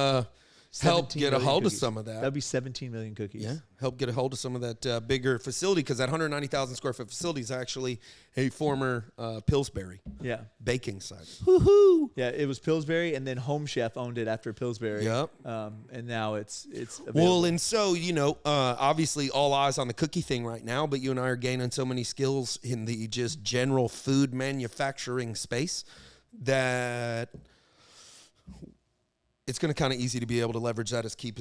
help get a hold of some of that. That'd be 17 million cookies. Yeah, help get a hold of some of that bigger facility, because that 190,000 square foot facility is actually a former Pillsbury baking site. Woohoo! Yeah, it was Pillsbury, and then Home Chef owned it after Pillsbury. Yep. And now it's available. Well, and so, obviously all eyes on the cookie thing right now, but you and I are gaining so many skills in the just general food manufacturing space that it's going to kind of easy to be able to leverage that as key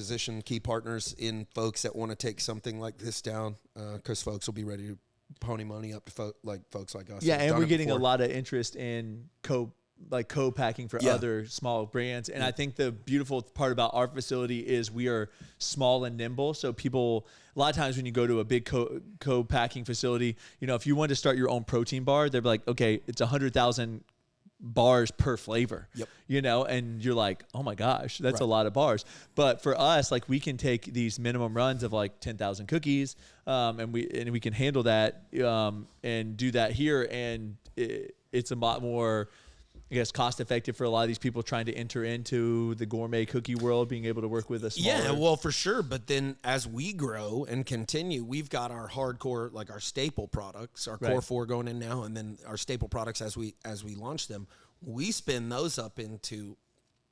partners in folks that want to take something like this down, because folks will be ready to pony money up to folks like us. Yeah, and we're getting a lot of interest in co-packing for other small brands. And I think the beautiful part about our facility is we are small and nimble. So people, a lot of times when you go to a big co-packing facility, if you want to start your own protein bar, they're like, okay, it's 100,000 bars per flavor. Yep. And you're like, oh my gosh, that's a lot of bars. But for us, like, we can take these minimum runs of like 10,000 cookies, and we can handle that and do that here, and it's a lot more, I guess, cost effective for a lot of these people trying to enter into the gourmet cookie world, being able to work with a smaller. Yeah, well, for sure. But then as we grow and continue, we've got our hardcore, like our staple products, our core 4 going in now, and then our staple products as we launch them, we spin those up into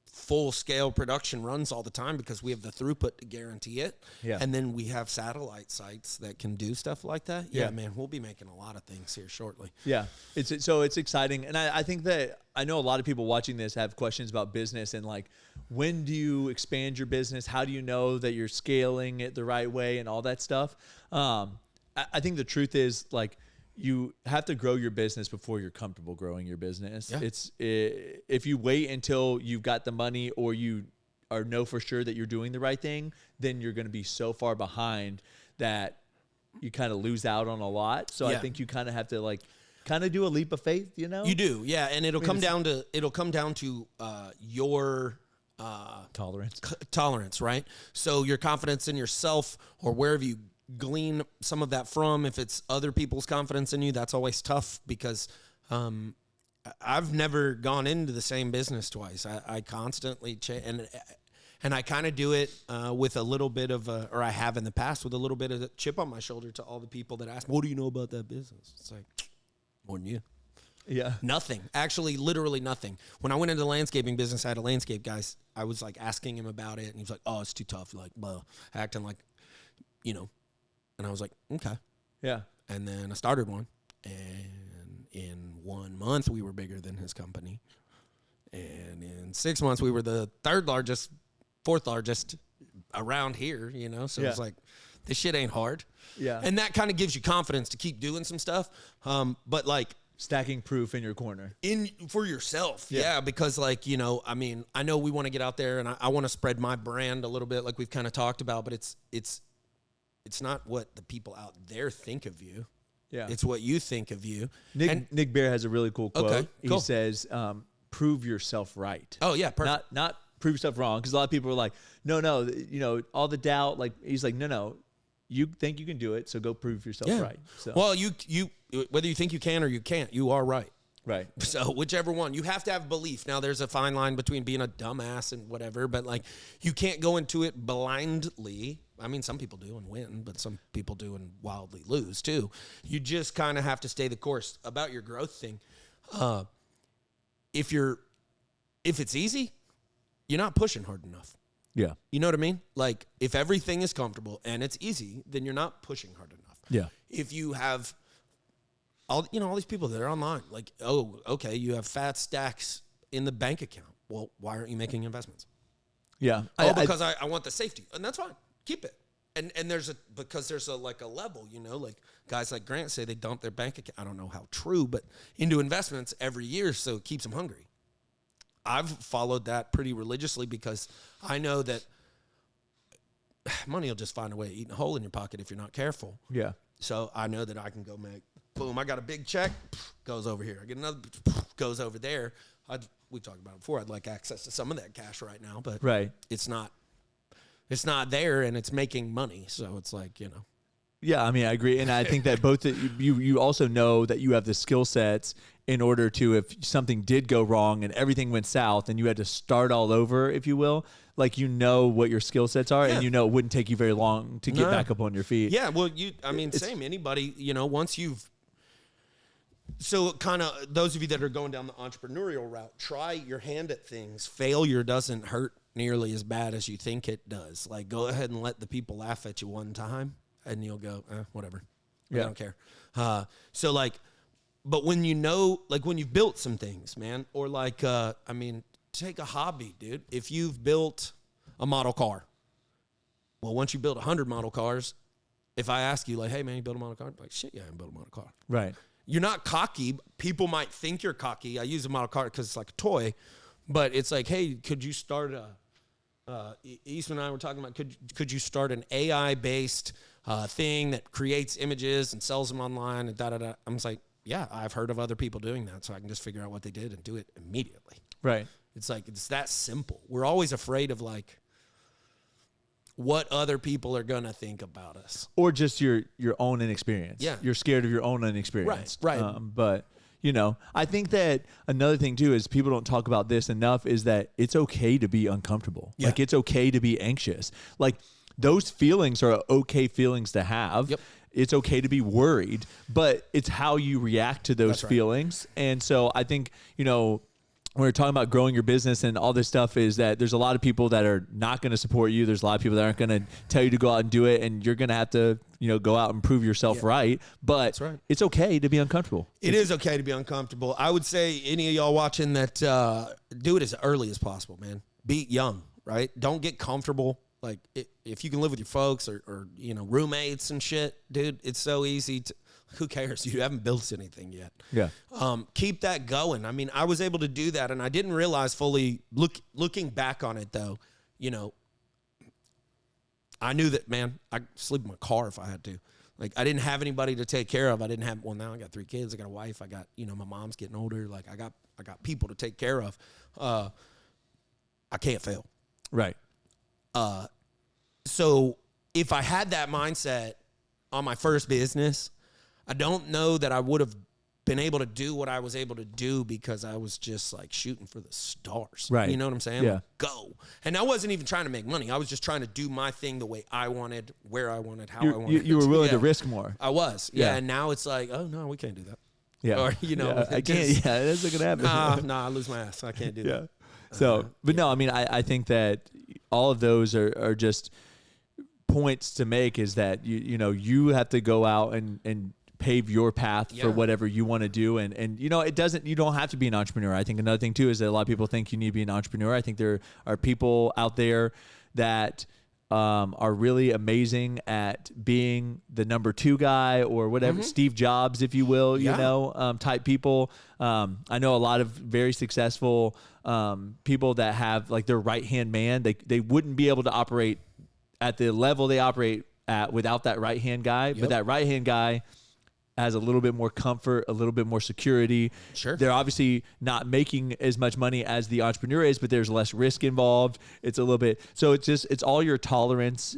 full-scale production runs all the time, because we have the throughput to guarantee it. Yeah. And then we have satellite sites that can do stuff like that. Yeah, man, we'll be making a lot of things here shortly. Yeah, it's exciting. And I think that I know a lot of people watching this have questions about business, and like, when do you expand your business? How do you know that you're scaling it the right way and all that stuff? I think the truth is, like, you have to grow your business before you're comfortable growing your business. Yeah. If you wait until you've got the money, or you know for sure that you're doing the right thing, then you're going to be so far behind that you kind of lose out on a lot. So I think you kind of have to do a leap of faith, You do, yeah, and it'll come down to your tolerance, right? So your confidence in yourself, or wherever you glean some of that from. If it's other people's confidence in you, that's always tough, because I've never gone into the same business twice. I constantly change, and I kind of do it with a little bit of or I have in the past, with a little bit of a chip on my shoulder to all the people that ask, what do you know about that business? It's like, more than you. Yeah. Nothing. Actually, literally nothing. When I went into the landscaping business, I had a landscape guy. I was like asking him about it, and he was like, oh, it's too tough. Like, blah, acting like, and I was like, okay. Yeah. And then I started one, and in 1 month we were bigger than his company. And in 6 months, we were the third largest, fourth largest around here, you know? So it's like, this shit ain't hard. Yeah. And that kind of gives you confidence to keep doing some stuff. But like, stacking proof in your corner. For yourself. Yeah. Because like, you know, I mean, I know we want to get out there and I want to spread my brand a little bit like we've kind of talked about, but it's not what the people out there think of you. Yeah. It's what you think of you. Nick Bear has a really cool quote. Okay, cool. He says, prove yourself right. Oh yeah. Perfect. Not prove yourself wrong. Cause a lot of people are like, no, you know, all the doubt, like he's like, no, you think you can do it. So go prove yourself right. So. Well, you whether you think you can or you can't, you are right. Right. So whichever one, you have to have belief. Now there's a fine line between being a dumbass and whatever, but like you can't go into it blindly. I mean, some people do and win, but some people do and wildly lose too. You just kind of have to stay the course. About your growth thing. If it's easy, you're not pushing hard enough. Yeah. You know what I mean? Like if everything is comfortable and it's easy, then you're not pushing hard enough. Yeah. If you have all these people that are online, like, oh, okay, you have fat stacks in the bank account. Well, why aren't you making investments? Yeah. Because I want the safety. And that's fine. Keep it. And there's a level, you know, like guys like Grant say they dump their bank account. I don't know how true, but into investments every year. So it keeps them hungry. I've followed that pretty religiously because I know that money will just find a way to eat a hole in your pocket if you're not careful. Yeah. So I know that I can go make, boom, I got a big check, goes over here. I get another, goes over there. We talked about it before. I'd like access to some of that cash right now, but it's not there and it's making money. So it's like, you know. Yeah, I mean, I agree. And I think that both you also know that you have the skill sets in order to, if something did go wrong and everything went south and you had to start all over, if you will, like, you know what your skill sets are and you know it wouldn't take you very long to get back up on your feet. Yeah, well, same. Anybody, you know, once you've, so kind of those of you that are going down the entrepreneurial route, try your hand at things. Failure doesn't hurt nearly as bad as you think it does. Like, go ahead and let the people laugh at you one time and you'll go, whatever. I don't care. So like, but when you know, like when you've built some things, man, or like, take a hobby, dude. If you've built a model car, well, once you build 100 model cars, if I ask you like, hey man, you built a model car? I'm like, shit, yeah, I built a model car. Right. You're not cocky. People might think you're cocky. I use a model car because it's like a toy, but it's like, hey, could you start Eastman and I were talking about, could you start an AI-based thing that creates images and sells them online and da-da-da. I'm just like, yeah, I've heard of other people doing that, so I can just figure out what they did and do it immediately. Right. It's like, it's that simple. We're always afraid of like what other people are going to think about us. Or just your own inexperience. Yeah. You're scared of your own inexperience. Right. But, you know, I think that another thing too is people don't talk about this enough is that it's okay to be uncomfortable. Yeah. Like, it's okay to be anxious. Like, those feelings are okay feelings to have. Yep. It's okay to be worried, but it's how you react to those feelings. And so I think, you know, when we're talking about growing your business and all this stuff, is that there's a lot of people that are not going to support you. There's a lot of people that aren't going to tell you to go out and do it. And you're going to have to, you know, go out and prove yourself right. But it's okay to be uncomfortable. It is okay to be uncomfortable. I would say any of y'all watching that, do it as early as possible, man. Be young, right? Don't get comfortable. Like, if you can live with your folks or you know, roommates and shit, dude, it's so easy to, who cares? You haven't built anything yet. Yeah. Keep that going. I mean, I was able to do that, and I didn't realize fully, looking back on it, though, you know, I knew that, man, I could sleep in my car if I had to. Like, I didn't have anybody to take care of. I didn't have, well, now I got 3 kids. I got a wife. I got, you know, my mom's getting older. Like, I got people to take care of. I can't fail. Right. So if I had that mindset on my first business, I don't know that I would have been able to do what I was able to do because I was just like shooting for the stars. Right. You know what I'm saying? Yeah. Like, go. And I wasn't even trying to make money. I was just trying to do my thing the way I wanted, where I wanted, how I wanted. You were willing to risk more. I was. Yeah. And now it's like, oh, no, we can't do that. Yeah. Or, you know. I can't. Yeah, that's not going to happen. Nah, I lose my ass. I can't do that. So, but no, I mean, I think that all of those are just points to make, is that you know, you have to go out and pave your path for Yeah. whatever you want to do. And you know, you don't have to be an entrepreneur. I think another thing too is that a lot of people think you need to be an entrepreneur. I think there are people out there that are really amazing at being the number 2 guy or whatever, Steve Jobs, if you will, you know, type people. I know a lot of very successful people that have like their right-hand man. They wouldn't be able to operate at the level they operate at without that right-hand guy. But that right-hand guy has a little bit more comfort, a little bit more security. Sure. They're obviously not making as much money as the entrepreneur is, but there's less risk involved. It's a little bit, so it's all your tolerance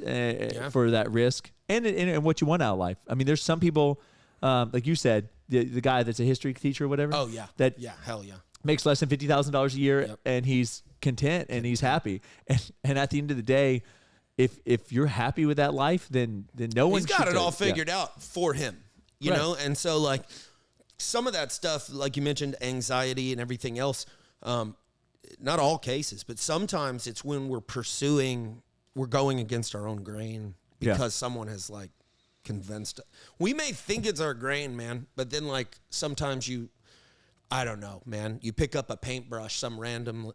for that risk and what you want out of life. I mean, there's some people, like you said, the guy that's a history teacher or whatever. Oh yeah. Hell yeah. Makes less than $50,000 a year and he's content and he's happy. And at the end of the day, if you're happy with that life, then no one. He's got it all figured out for him. You know, and so like some of that stuff, like you mentioned, anxiety and everything else, not all cases, but sometimes it's when we're going against our own grain because someone has like convinced. We may think it's our grain, man, but then like sometimes I don't know, man. You pick up a paintbrush some random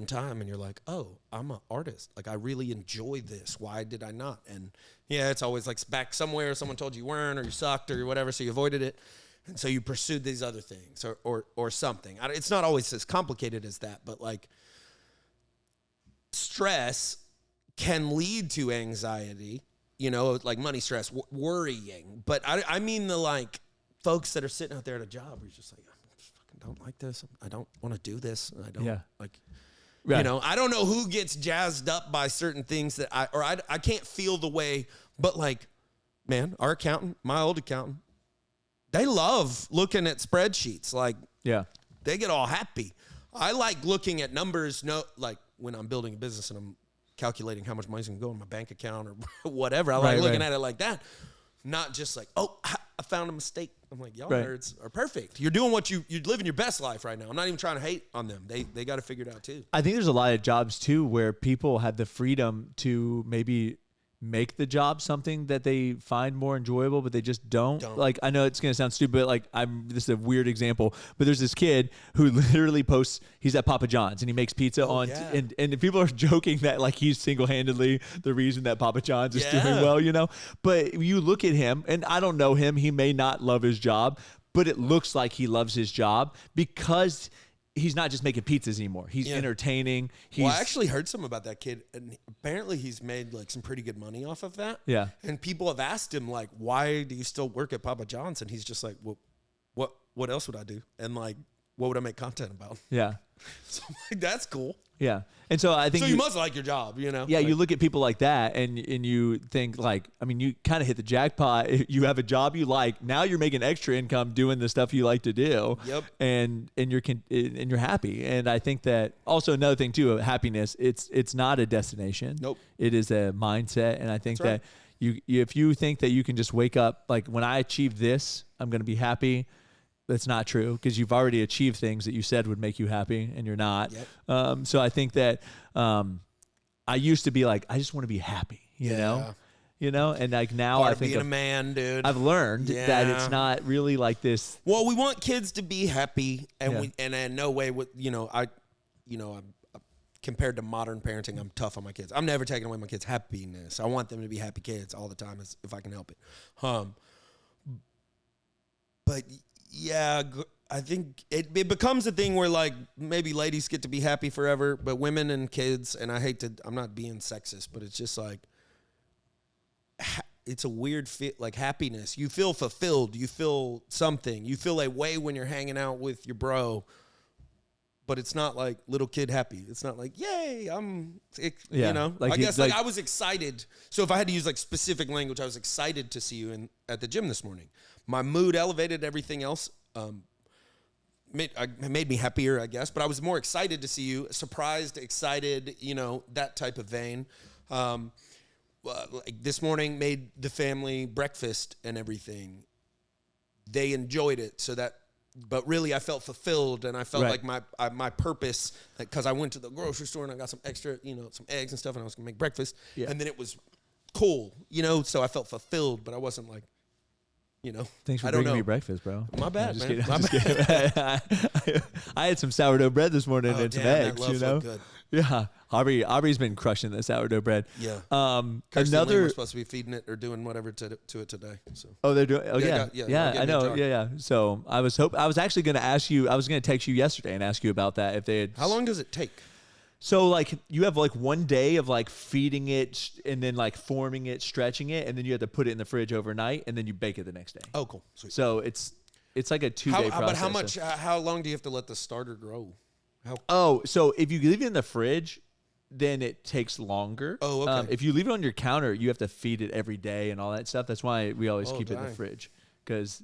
time and you're like, oh, I'm an artist. Like I really enjoy this. Why did I not? And yeah, it's always like back somewhere someone told you weren't or you sucked or whatever, so you avoided it. And so you pursued these other things or something. It's not always as complicated as that, but like stress can lead to anxiety, you know, like money stress, worrying. But I mean the like folks that are sitting out there at a job where you're just like, don't like this. I don't want to do this. I don't like, you know, I don't know who gets jazzed up by certain things that I can't feel the way, but like, man, our accountant, my old accountant, they love looking at spreadsheets. Like, they get all happy. I like looking at numbers. No, like when I'm building a business and I'm calculating how much money's gonna go in my bank account or whatever. I like looking at it like that. Not just like, oh, I found a mistake. I'm like, y'all nerds are perfect. You're doing what you're living your best life right now. I'm not even trying to hate on them. They got to figure it out too. I think there's a lot of jobs too where people have the freedom to maybe make the job something that they find more enjoyable, but they just don't. Like, I know it's going to sound stupid, but like this is a weird example, but there's this kid who literally posts, he's at Papa John's and he makes pizza and people are joking that like he's single-handedly the reason that Papa John's is doing well, you know? But you look at him, and I don't know him, he may not love his job, but it looks like he loves his job because he's not just making pizzas anymore. He's entertaining. Well, I actually heard some about that kid, and apparently he's made like some pretty good money off of that. Yeah. And people have asked him like, "Why do you still work at Papa John's?" And he's just like, "Well, what else would I do? And like, what would I make content about?" Yeah. So I'm like, that's cool. Yeah. And so I think you must like your job, you know? Yeah, like, you look at people like that and you think like, I mean, you kind of hit the jackpot. You have a job you like. Now you're making extra income doing the stuff you like to do. Yep. And you're happy. And I think that also another thing too, happiness, it's not a destination. Nope. It is a mindset. And I think that if you think that you can just wake up, like when I achieve this, I'm going to be happy. That's not true because you've already achieved things that you said would make you happy and you're not. Yep. So I think that I used to be like, I just want to be happy, you know, and like now I think being a man, dude. I've learned that it's not really like this. Well, we want kids to be happy and and in no way with, I'm compared to modern parenting, I'm tough on my kids. I'm never taking away my kids' happiness. I want them to be happy kids all the time if I can help it. But yeah, I think it becomes a thing where like maybe ladies get to be happy forever, but women and kids, and I'm not being sexist, but it's just like, it's a weird fit, like happiness. You feel fulfilled. You feel something. You feel a way when you're hanging out with your bro, but it's not like little kid happy. It's not like, yay, you know, like I guess like I was excited. So if I had to use like specific language, I was excited to see you at the gym this morning. My mood elevated, everything else made me happier, I guess. But I was more excited to see you, surprised, excited, that type of vein. Like this morning, made the family breakfast and everything. They enjoyed it, but really I felt fulfilled and I felt like my purpose, because I went to the grocery store and I got some extra, some eggs and stuff, and I was going to make breakfast. Yeah. And then it was cool, so I felt fulfilled, but I wasn't like, You know, Thanks for I don't bringing know. me breakfast, bro. My bad, Just man. kidding. My I'm just bad. kidding. I had some sourdough bread this morning and some damn, that eggs, loaf you know? looked good. Yeah. Aubrey's been crushing the sourdough bread. Yeah. Kirsten Another. We're supposed to be feeding it or doing whatever to it today. So. Oh, they're doing. Oh, yeah. I'll I know. get a jar. Yeah. So I was actually going to ask you. I was going to text you yesterday and ask you about that if they had. How long does it take? So like you have like one day of like feeding it and then like forming it, stretching it, and then you have to put it in the fridge overnight and then you bake it the next day. Oh, cool. Sweet. So it's like a 2-day process. But how much? How long do you have to let the starter grow? So if you leave it in the fridge, then it takes longer. Oh, okay. If you leave it on your counter, you have to feed it every day and all that stuff. That's why we always keep it in the dang. fridge. Because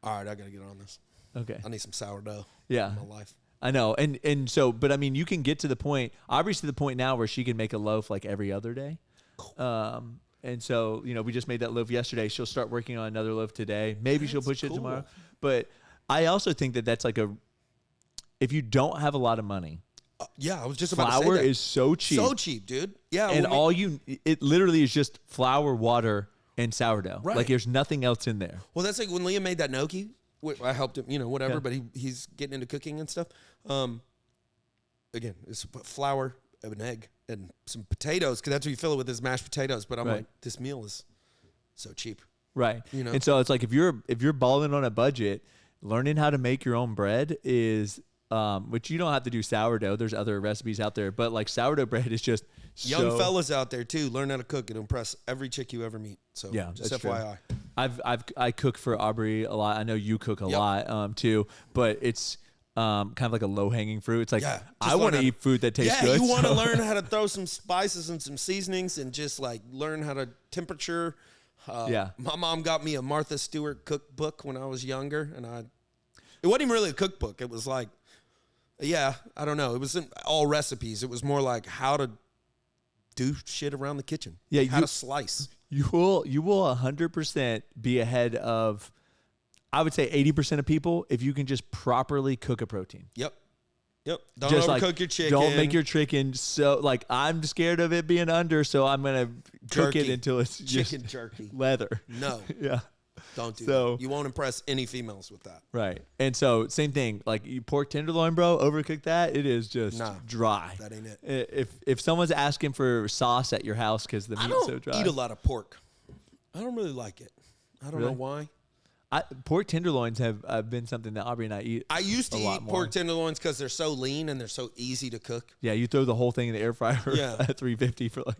All right, I gotta get on this. okay, I need some sourdough. yeah, In my life. I know. And so, but I mean, you can get to the point. Aubrey's to the point now where she can make a loaf like every other day. And so, you know, we just made that loaf yesterday. She'll start working on another loaf today. Maybe she'll push it cool. tomorrow. But I also think that that's like if you don't have a lot of money, Yeah, I was just about to flour say that. is so cheap. So cheap, dude. Yeah, And it literally is just flour, water, and sourdough. Right. Like there's nothing else in there. well, that's like when Liam made that gnocchi. I helped him, you know, whatever. Yeah. But he's getting into cooking and stuff. Again, it's flour, an egg, and some potatoes because that's what you fill it with is mashed potatoes. But I'm Right. like, this meal is so cheap. Right. You know? And so it's like if you're balling on a budget, learning how to make your own bread is which you don't have to do sourdough. There's other recipes out there, but like sourdough bread is just Young fellas out there too, learn how to cook and impress every chick you ever meet. So Yeah, just that's true. FYI. I cook for Aubrey a lot. I know you cook a Yep. lot too, but it's kind of like a low hanging fruit. It's like Yeah, I just want to learn how eat food that tastes Yeah, good. you want to so- learn how to throw some spices and some seasonings and just like learn how to temperature. Yeah. My mom got me a Martha Stewart cookbook when I was younger, and it wasn't even really a cookbook. It was like, yeah, I don't know. It wasn't all recipes. It was more like how to do shit around the kitchen. Yeah, Like how you- to slice. You will 100% be ahead of, I would say 80% of people if you can just properly cook a protein. Yep. Don't Just overcook your chicken. Don't make your chicken so like I'm scared of it being under, so I'm gonna cook it Jerky. until it's just chicken jerky. leather. No, Yeah. don't do So- that. You won't impress any females with that. Right. And so same thing, like you pork tenderloin, bro, overcook that, it is just Nah, dry. That ain't it. If someone's asking for sauce at your house because the I meat's so don't dry. eat a lot of pork. I don't really like it. I don't know Really? why. Pork tenderloins have been something that Aubrey and I eat. I used to a lot eat more. pork tenderloins because they're so lean and they're so easy to cook. Yeah, you throw the whole thing in the air fryer Yeah. at 350 for like.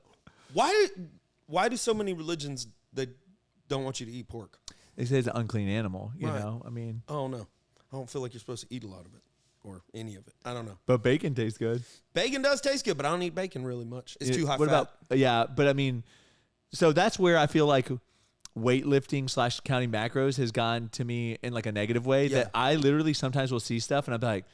Why do so many religions that don't want you to eat pork? They say it's an unclean animal, you Right. know? I mean, Oh no, I don't feel like you're supposed to eat a lot of it or any of it. I don't know. but bacon tastes good. Bacon does taste good, but I don't eat bacon really much. It's too high What fat. about, yeah, but I mean, so that's where I feel like weightlifting / counting macros has gone to me in like a negative way Yeah. that I literally sometimes will see stuff and I'm like,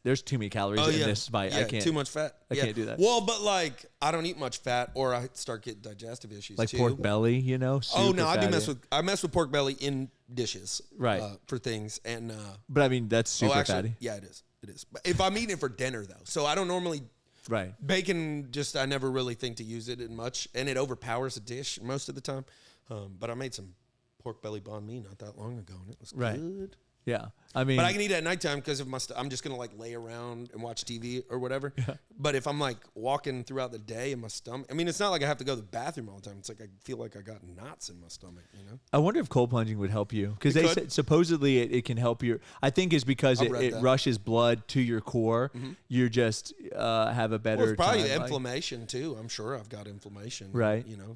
there's too many calories in this bite. Yeah, I can't. too much fat. I Yeah. can't do that. Well, but like I don't eat much fat, or I start getting digestive issues Like too. pork belly, you know? Oh super no, I do fatty. mess with pork belly in dishes, Right. For things and. But I mean, that's super fatty. Yeah, it is. It is. But if I'm eating it for dinner though, so I don't normally Right. bacon. I never really think to use it in much, and it overpowers a dish most of the time. But I made some pork belly banh mi not that long ago, and it was Right. good. Yeah. I mean, But I can eat it at nighttime because of I'm just gonna like lay around and watch TV or whatever. Yeah. But if I'm like walking throughout the day in my stomach, I mean, it's not like I have to go to the bathroom all the time. It's like I feel like I got knots in my stomach, you know? I wonder if cold plunging would help you because It they could. said supposedly it can help you. I think it's because I've read it that. rushes blood to your core. You just have a better Well, it's probably time, like- inflammation too. I'm sure I've got inflammation. Right. You know,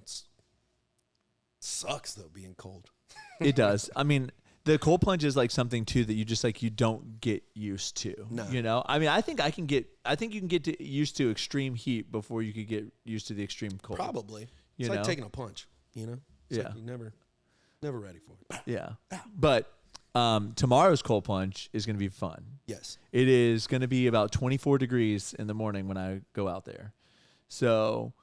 sucks though being cold. It does. I mean, the cold plunge is like something too that you just like you don't get used to. No. You know, I mean, I think you can get used to extreme heat before you could get used to the extreme cold. Probably. You It's like know? taking a punch, you know? It's Yeah. like you're never ready for it. Yeah. But tomorrow's cold plunge is going to be fun. Yes. It is going to be about 24 degrees in the morning when I go out there. So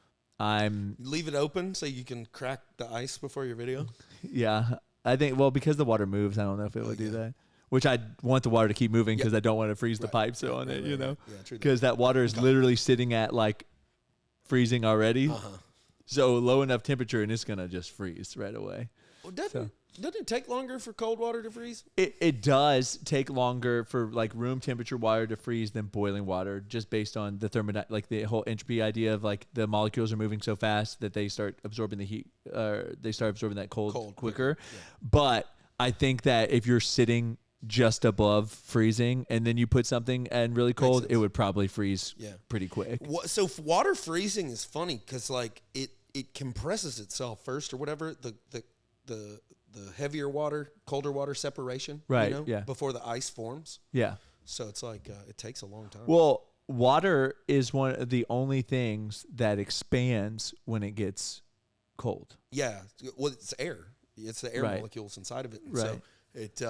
Leave it open so you can crack the ice before your video. yeah, I think, well, because the water moves, I don't know if it would do yeah. that. Which I want the water to keep moving because I don't want to freeze the Right, pipes right, on right, it, right, you know? right. Yeah, true that. Because that water is literally sitting at like freezing already. Uh-huh. So low enough temperature and it's going to just freeze right away. Well, definitely. doesn't it take longer for cold water to freeze? It does take longer for like room temperature water to freeze than boiling water, just based on the like the whole entropy idea of like the molecules are moving so fast that they start absorbing the heat, they start absorbing that cold quicker. Yeah. But I think that if you're sitting just above freezing and then you put something and really cold, it would probably freeze pretty quick. So water freezing is funny because like it compresses itself first or whatever, the heavier water, colder water separation, right? You know, yeah. Before the ice forms. Yeah. So it's like it takes a long time. Well, water is one of the only things that expands when it gets cold. Yeah. Well, it's air. It's the air molecules inside of it. And right. So it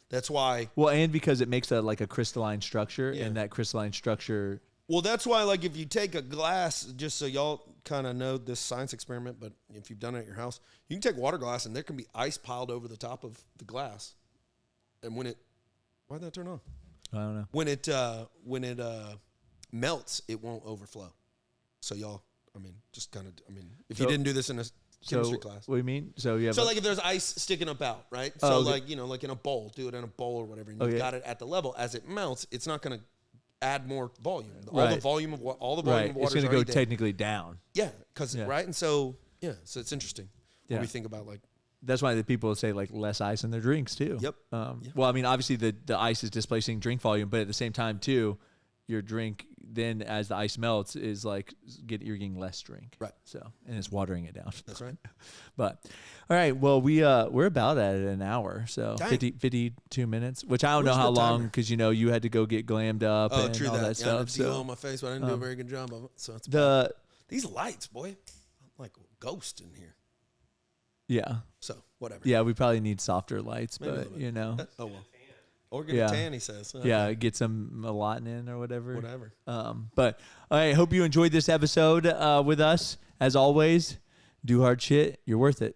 that's why. Well, and because it makes like a crystalline structure, and that crystalline structure. Well, that's why, like, if you take a glass, just so y'all kind of know this science experiment, but if you've done it at your house, you can take water glass, and there can be ice piled over the top of the glass. And when why'd that turn on? I don't know. When it melts, it won't overflow. So y'all, if you didn't do this in a chemistry class. What do you mean? So you have like if there's ice sticking up out, right? So like, you know, like in a bowl, do it in a bowl or whatever, and you've got it at the level. As it melts, it's not going to add more volume. All the volume of water it's going to go technically down. Yeah, because right, and so so it's interesting when we think about like. That's why the people say like less ice in their drinks too. Yep. Well, I mean, obviously the ice is displacing drink volume, but at the same time too, your drink then as the ice melts is like you're getting less drink. Right. So and it's watering it down. That's right. But all right, well we're about at an hour, so 52 minutes, which I don't know how long because you know you had to go get glammed up and true all that stuff. So on my face, but I didn't do a very good job of it. So it's these lights, boy, I'm like a ghost in here. Yeah. So whatever. Yeah, we probably need softer lights, maybe but you know. Oh well. Or get a tan, he says. Yeah, get some melatonin or whatever. Whatever. But I hope you enjoyed this episode with us. As always, do hard shit. You're worth it.